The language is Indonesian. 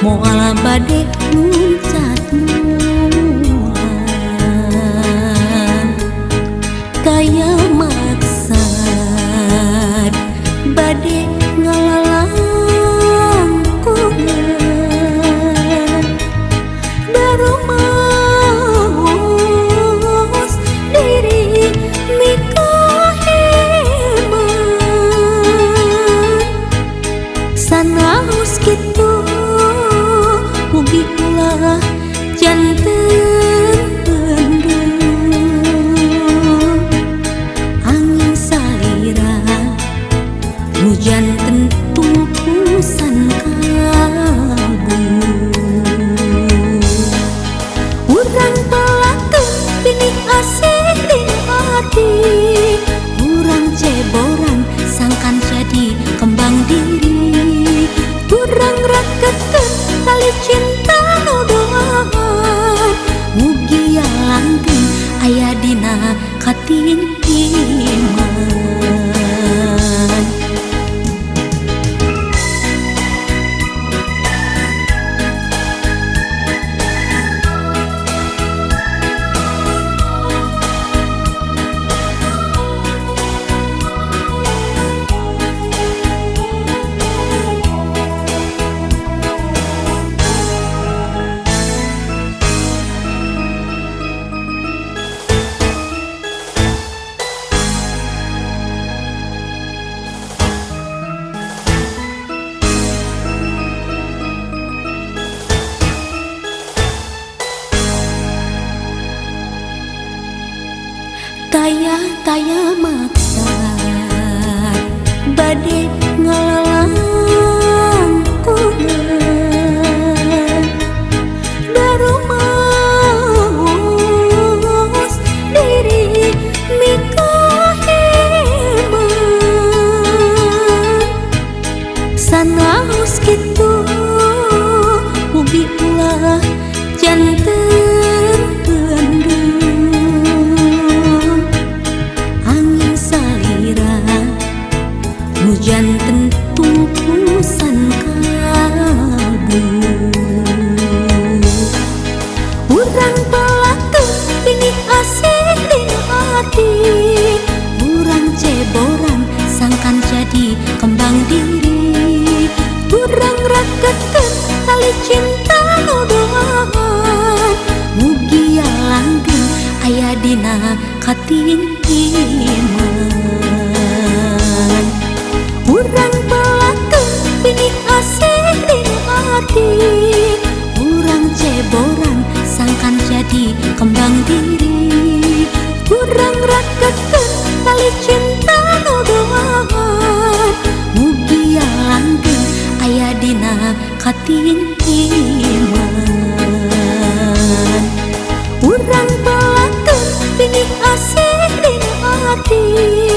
moal bade muncat mulan kaya maksad bade ngalalang kungan darumaos diri mikaheman sanaos kitu mugi ulah janten pendem angin salira hujan tentu pusan kalbu urang pelakeun pinih asik di hati urang ceboran sangkan jadi kembang diri urang rakeun tali cinta nuduhan mugi langgeng aya dina katintiman taya maksad bade ngalalang kungan darumaos diri mikaheman sanaos kitu mugi ulah janten pendem hujan tentu pusan kalbu urang pelakeun pinih asik di hati urang ceboran sangkan jadi kembang diri urang rakeun tali cinta nuduhan mugi langgeng aya dina katintiman urang pelakeun pinih asik di hati urang ceboran sangkan jadi kembang diri urang rakeun tali cinta nuduhan mugi langgeng aya dina katintiman urang pelakeun pinih asik di hati